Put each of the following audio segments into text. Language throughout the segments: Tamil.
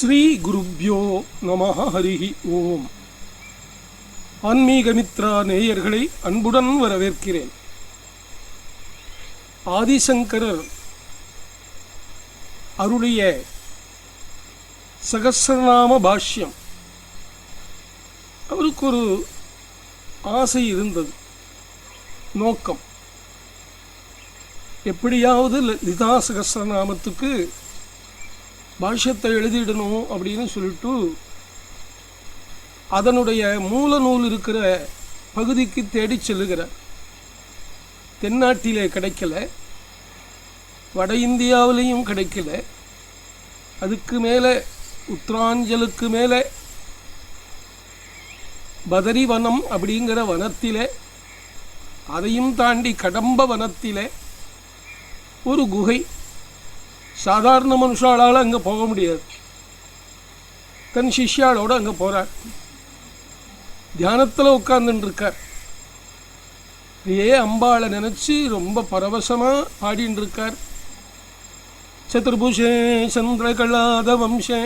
ஸ்ரீ குருப்யோ நமஹ ஹரிஹி ஓம். ஆன்மீகமித்ரா நேயர்களை அன்புடன் வரவேற்கிறேன். ஆதிசங்கரர் அருளிய சகஸ்ரநாம பாஷ்யம், அவருக்கு ஒரு ஆசை இருந்தது, நோக்கம். எப்படியாவது லலிதா சகஸ்ரநாமத்துக்கு பாஷ்யத்தை எழுதிடணும் அப்படின்னு சொல்லிட்டு அதனுடைய மூல நூல் இருக்கிற பகுதிக்கு தேடி செல்லுகிறார். தென்னாட்டிலே கிடைக்கல, வட இந்தியாவிலையும் கிடைக்கல. அதுக்கு மேலே உத்தராஞ்சலுக்கு மேலே பதரி வனம் அப்படிங்கிற வனத்திலே, அதையும் தாண்டி கடம்ப வனத்திலே ஒரு குகை. சாதாரண மனுஷாளால் அங்கே போக முடியாது. தன் சிஷ்யாளோடு அங்கே போகிறார். தியானத்தில் உட்கார்ந்துருக்கார். அம்பாளை நினச்சி ரொம்ப பரவசமாக பாடின்னு இருக்கார். சதுர்புஷே சந்திரகலாத வம்சே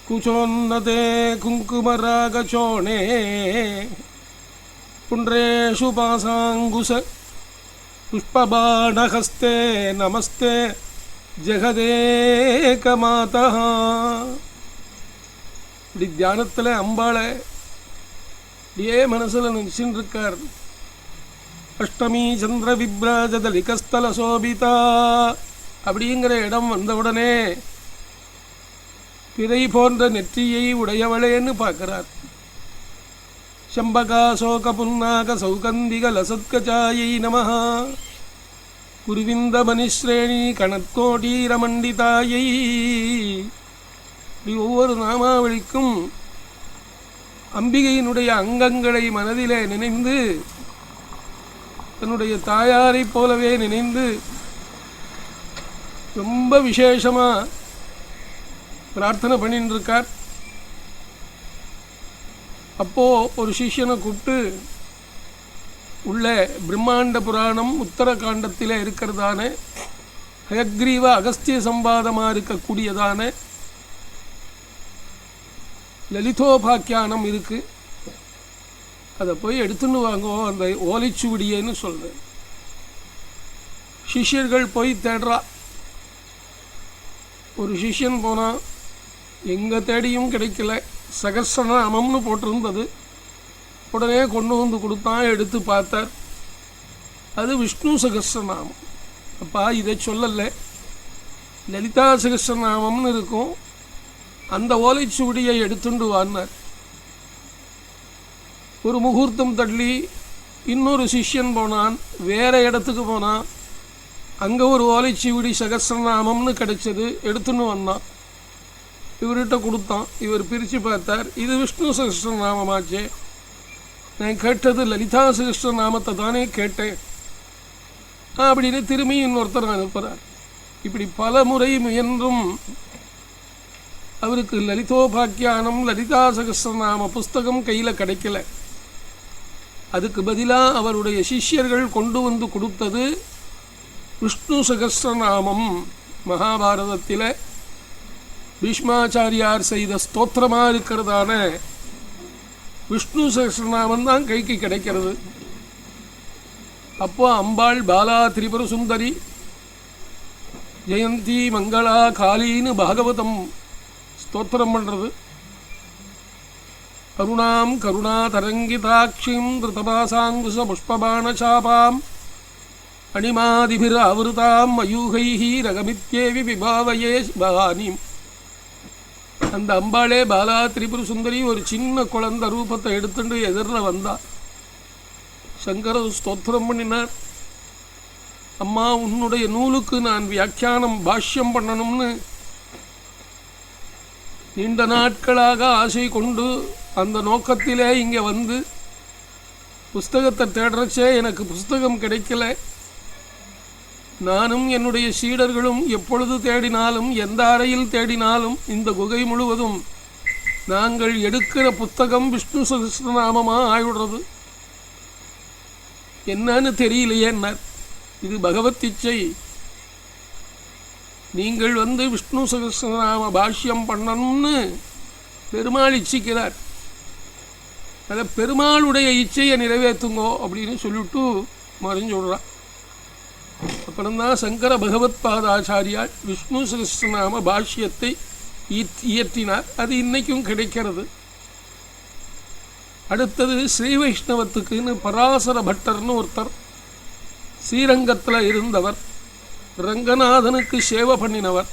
குச்சோன்னதே குங்குமராகச்சோணே புண்ட்ரேஷு பாசாங்குச புஷ்பபாணஹஸ்தே நமஸ்தே ஜெகதேகமாதா. இப்படி தியானத்தில் அம்பாளை இப்படியே மனசில் நினச்சின்னு இருக்கார். அஷ்டமி சந்திர விப்ராஜதலிகஸ்தல சோபிதா அப்படிங்கிற இடம் வந்தவுடனே பிறை போன்ற நெற்றியை உடையவளேன்னு பார்க்கிறார். சம்பகா சோக புன்னாக சௌகந்திக லசத்கஜாயை நமஹ குருவிந்த மணிஸ்ரேணி கணத்கோட்டீரமண்டிதாயை. ஒவ்வொரு நாமாவளிக்கும் அம்பிகையினுடைய அங்கங்களை மனதிலே நினைந்து, தன்னுடைய தாயாரை போலவே நினைந்து ரொம்ப விசேஷமாக பிரார்த்தனை பண்ணிட்டு இருக்கார். அப்போது ஒரு சிஷ்யனை கூப்பிட்டு, உள்ள பிரம்மாண்ட புராணம் உத்தரகாண்டத்தில் இருக்கிறதான ஹயக்ரீவ அகஸ்திய சம்பாதமாக இருக்கக்கூடியதான லலிதோபாக்கியானம் இருக்குது, அதை போய் எடுத்துன்னு வாங்கோ, அந்த ஓலைச்சுவடியேன்னு சொல்கிறேன். சிஷ்யர்கள் போய் தேடுறா. ஒரு சிஷ்யன் போனால் எங்கே தேடியும் கிடைக்கல. சகஸ்ரநாமம்னு போட்டிருந்தது. உடனே கொண்டு வந்து கொடுத்தான். எடுத்து பார்த்தார், அது விஷ்ணு சகஸ்ரநாமம். அப்பா இதை சொல்லலை, லலிதா சகஸ்ரநாமம்னு இருக்கும், அந்த ஓலைச்சுவடியை எடுத்துண்டு வான்னார். ஒரு முகூர்த்தம் தள்ளி இன்னொரு சிஷ்யன் போனான். வேறு இடத்துக்கு போனான். அங்கே ஒரு ஓலைச்சுவடி சகஸ்ரநாமம்னு கிடைச்சது. எடுத்துன்னு வந்தான். இவர்கிட்ட கொடுத்தான். இவர் பிரித்து பார்த்தார், இது விஷ்ணு சகஸ்ரநாமமாச்சே, நான் கேட்டது லலிதா சகஸ்ரநாமத்தை தானே கேட்டேன் அப்படின்னு திரும்பி இன்னொருத்தர் அனுப்புகிறார். இப்படி பல முறை முயன்றும் அவருக்கு லலிதோபாக்கியானம் லலிதா சகஸ்ரநாம புஸ்தகம் கையில் கிடைக்கல. அதுக்கு பதிலாக அவருடைய சிஷ்யர்கள் கொண்டு வந்து கொடுத்தது விஷ்ணு சகஸ்ரநாமம். மகாபாரதத்தில் பீஷ்மாச்சாரியார் செய்த ஸ்தோத்திரமாக இருக்கிறதான விஷ்ணு சகஸ்ரநாமம் தான் கைக்கு கிடைக்கிறது. அப்போ அம்பாள் பாலா திரிபுர சுந்தரி ஜெயந்தி மங்களா காலின்னு பாகவதம் ஸ்தோத்திரம் பண்ணுறது. கருணாம் கருணா தரங்கிதாட்சிம் திருதபாசாங்குச புஷ்பபாணசாபாம் அணிமாதிபிர் ஆவருதாம் மயூகைஹி ரகமித்யேவி விபாவயே பவானிம். அந்த அம்பாளே பாலா திரிபுர சுந்தரி ஒரு சின்ன குழந்தை ரூபத்தை எடுத்துட்டு எதிரில் வந்தா. சங்கரர் ஸ்தோத்திரம் பண்ணினார். அம்மா, உன்னுடைய நூலுக்கு நான் வியாக்கியானம் பாஷ்யம் பண்ணணும்னு நீண்ட நாட்களாக ஆசை கொண்டு அந்த நோக்கத்திலே இங்கே வந்து புஸ்தகத்தை தேடுறச்சே எனக்கு புஸ்தகம் கிடைக்கல. நானும் என்னுடைய சீடர்களும் எப்பொழுது தேடினாலும் எந்த அறையில் தேடினாலும் இந்த குகை முழுவதும் நாங்கள் எடுக்கிற புத்தகம் விஷ்ணு சகஸ்ரநாமமாக ஆயிடுறது. என்னன்னு தெரியலையேன்னார். இது பகவத் இச்சை. நீங்கள் விஷ்ணு சகஸ்ரநாம பாஷ்யம் பண்ணணும்னு பெருமாள் இச்சிக்கிறார். அதை பெருமாளுடைய இச்சையை நிறைவேற்றுங்கோ அப்படின்னு சொல்லிவிட்டு மறைஞ்சுடுறான். அப்புறம்தான் சங்கர பகவத் பாதாச்சாரியால் விஷ்ணு சகஸ்ரநாம பாஷ்யத்தை இயற்றினார். அது இன்னைக்கும் கிடைக்கிறது. அடுத்தது ஸ்ரீ வைஷ்ணவத்துக்குன்னு பராசர பட்டர்னு ஒருத்தர் ஸ்ரீரங்கத்தில் இருந்தவர். ரங்கநாதனுக்கு சேவை பண்ணினவர்.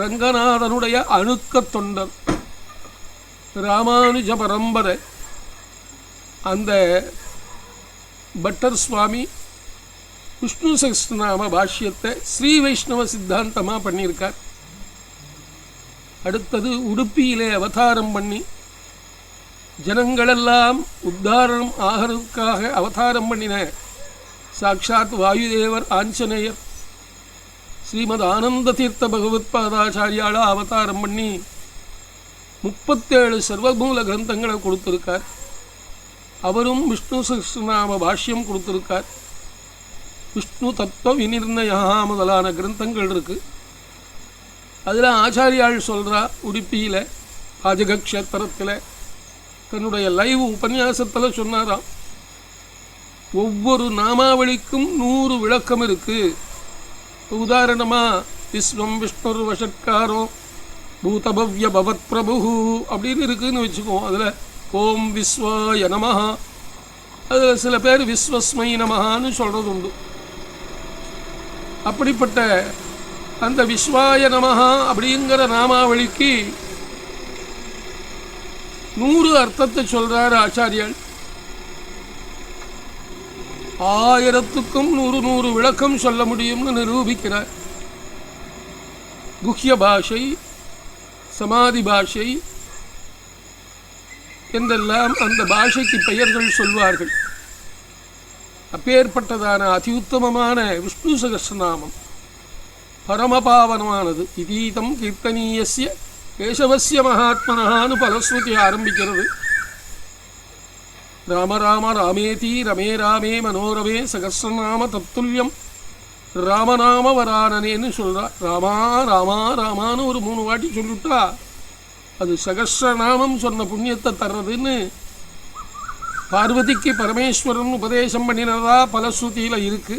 ரங்கநாதனுடைய அணுக்க தொண்டர். ராமானுஜ பரம்பரை. அந்த பட்டர் சுவாமி விஷ்ணு சகஸ்ரநாம பாஷ்யத்தை ஸ்ரீ வைஷ்ணவ சித்தாந்தமாக பண்ணியிருக்கார். அடுத்தது உடுப்பியிலே அவதாரம் பண்ணி ஜனங்களெல்லாம் உத்தாரணம் ஆகிறதுக்காக அவதாரம் பண்ணின சாட்சாத் வாயுதேவர் ஆஞ்சநேயர் ஸ்ரீமத் ஆனந்த தீர்த்த பகவத் பாதாச்சாரியால அவதாரம் பண்ணி 37 சர்வமூல கிரந்தங்களை கொடுத்திருக்கார். அவரும் விஷ்ணு சகஸ்ரநாம பாஷ்யம் கொடுத்திருக்கார். விஷ்ணு தத்துவ விநிர்ணயா முதலான கிரந்தங்கள் இருக்கு. அதில் ஆச்சாரியால் சொல்கிறா, உடுப்பியில் பாஜக க்ஷேத்திரத்தில் தன்னுடைய லைவ் உபன்யாசத்தில் சொன்னாராம், ஒவ்வொரு நாமாவளிக்கும் 100 விளக்கம் இருக்குது. உதாரணமாக விஸ்வம் விஷ்ணுர் வஷட்காரோ பூதபவ்ய பவத் பிரபு அப்படின்னு இருக்குதுன்னு வச்சுக்குவோம். அதில் ஓம் விஸ்வாய நமஹா, அதில் சில பேர் விஸ்வஸ்மை நமஹான்னு சொல்கிறது உண்டு. அப்படிப்பட்ட அந்த விஸ்வாய நமஹா அப்படிங்கிற நாமாவளிக்கு 100 அர்த்தத்தை சொல்றார் ஆச்சாரியால். 1000க்கும் 100 விளக்கம் சொல்ல முடியும்னு நிரூபிக்கிறார். குஹ்ய பாஷை, சமாதி பாஷை என்றெல்லாம் அந்த பாஷைக்கு பெயர்கள் சொல்வார்கள். அப்பேற்பட்டதான அத்தியுத்தமமான விஷ்ணு சகஸ்ரநாமம் பரமபாவனமானது. இதீதம் கீர்த்தனீயஸ்ய கேசவஸ்ய மகாத்மனஹான்னு பலஸ்ருதி ஆரம்பிக்கிறது. ராம ராம ராமேதி ரமே ராமே மனோரமே சகஸ்ரநாம தத்துல்யம் ராமநாம வரானனேன்னு சொல்றா. ராமா ராமா ராமான்னு ஒரு 3 வாட்டி சொல்லிவிட்டா அது சகஸ்ரநாமம் சொன்ன புண்ணியத்தை தர்றதுன்னு பார்வதிக்கு பரமேஸ்வரன் உபதேசம் பண்ணினதா பலஸ்ருதியில் இருக்கு.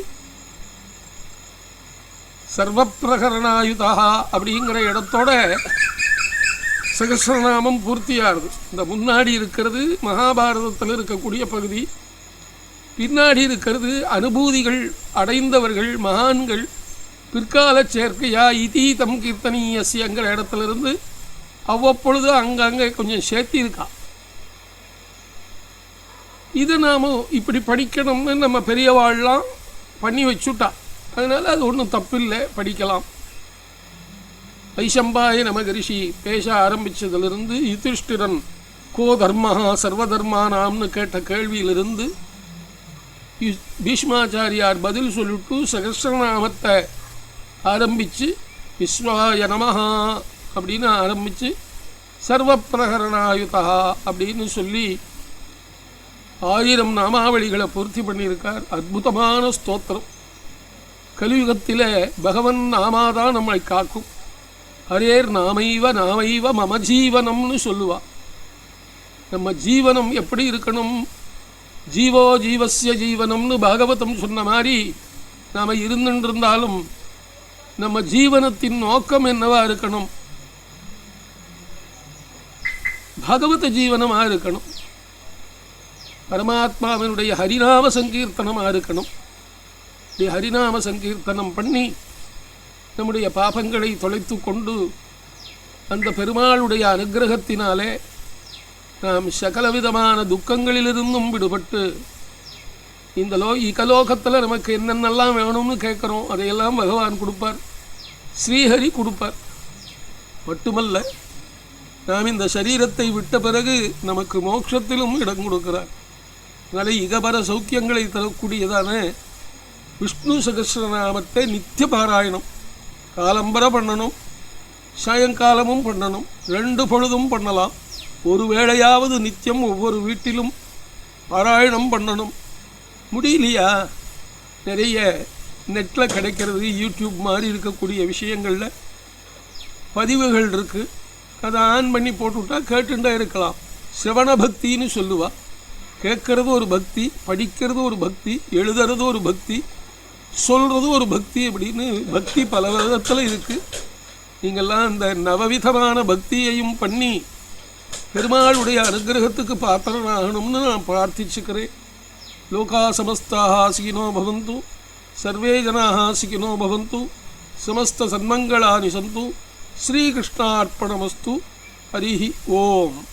சர்வப்பிரகரணாயுதா அப்படிங்கிற இடத்தோட சகஸ்ரநாமம் பூர்த்தியாகுது. இந்த முன்னாடி இருக்கிறது மகாபாரதத்தில் இருக்கக்கூடிய பகுதி, பின்னாடி இருக்கிறது அனுபூதிகள் அடைந்தவர்கள் மகான்கள் பிற்கால சேர்க்கையா இதீதம் கீர்த்தனீயஸ்யங்கிற இடத்துலேருந்து அவ்வப்பொழுது அங்கங்கே கொஞ்சம் சேர்த்திருக்கா. இது நாம் இப்படி படிக்கணும்னு நம்ம பெரியவாள்லாம் பண்ணி வச்சுட்டா. அதனால் அது ஒன்றும் தப்பில்லை, படிக்கலாம். வைசம்பாய நமகரிஷி பேச ஆரம்பித்ததிலிருந்து யுதிஷ்டிரன் கோ தர்மஹா சர்வதர்மானாம்னு கேட்ட கேள்வியிலிருந்து பீஷ்மாச்சாரியார் பதில் சொல்லிட்டு சகஸ்ரநாமத்தை ஆரம்பித்து விஸ்வாய நமஹா அப்படின்னு ஆரம்பித்து சர்வப்பிரகரணாயுதா அப்படின்னு சொல்லி 1000 நாமாவளிகளை பூர்த்தி பண்ணியிருக்கார். அற்புதமான ஸ்தோத்திரம். கலியுகத்தில் பகவன் நாமாதான் நம்மளை காக்கும். ஹரேர் நாமைவ நாமைவ மம ஜீவனம்னு சொல்லுவா. நம்ம ஜீவனம் எப்படி இருக்கணும்? ஜீவோ ஜீவஸ்ய ஜீவனம்னு பாகவதம் சொன்ன மாதிரி நாம் இருந்துருந்தாலும் நம்ம ஜீவனத்தின் நோக்கம் என்னவா இருக்கணும்? பகவத ஜீவனமாக இருக்கணும். பரமாத்மாவினுடைய ஹரிநாம சங்கீர்த்தனமாக இருக்கணும். ஹரிநாம சங்கீர்த்தனம் பண்ணி நம்முடைய பாபங்களை தொலைத்து கொண்டு அந்த பெருமாளுடைய அனுகிரகத்தினாலே நாம் சகலவிதமான துக்கங்களிலிருந்தும் விடுபட்டு இந்த இகலோகத்தில் நமக்கு என்னென்னலாம் வேணும்னு கேட்குறோம் அதையெல்லாம் பகவான் கொடுப்பார். ஸ்ரீஹரி கொடுப்பார். மட்டுமல்ல, நாம் இந்த சரீரத்தை விட்ட பிறகு நமக்கு மோட்சத்திலும் இடம் கொடுக்கிறார். அதனால் இகபர சௌக்கியங்களை தரக்கூடியதான விஷ்ணு சகஸ்ரநாமத்தை நித்திய பாராயணம் காலம்பர பண்ணணும், சாயங்காலமும் பண்ணணும், 2 பொழுதும் பண்ணலாம். ஒரு வேளையாவது நித்தியம் ஒவ்வொரு வீட்டிலும் பாராயணம் பண்ணணும். முடியலையா? நிறைய நெட்டில் கிடைக்கிறது. யூடியூப் மாதிரி இருக்கக்கூடிய விஷயங்களில் பதிவுகள் இருக்குது. அதை ஆன் பண்ணி போட்டுவிட்டா கேட்டுண்டா இருக்கலாம். சிரவண பக்தின்னு சொல்லுவா. கேட்கறது ஒரு பக்தி, படிக்கிறது ஒரு பக்தி, எழுதுறது ஒரு பக்தி, சொல்கிறது ஒரு பக்தி அப்படின்னு பக்தி பல விதத்தில் இருக்குது. நீங்கள்லாம் இந்த நவவிதமான பக்தியையும் பண்ணி பெருமாளுடைய அனுகிரகத்துக்கு பாத்திரனாகணும்னு நான் பிரார்த்திச்சுக்கிறேன். லோகா சமஸ்தாக சுகினோ பவந்து, சர்வே ஜனாக சுகினோ பவந்து, சமஸ்த சன்மங்களானி சந்து. ஸ்ரீகிருஷ்ணார்ப்பணமஸ்து. ஹரி ஓம்.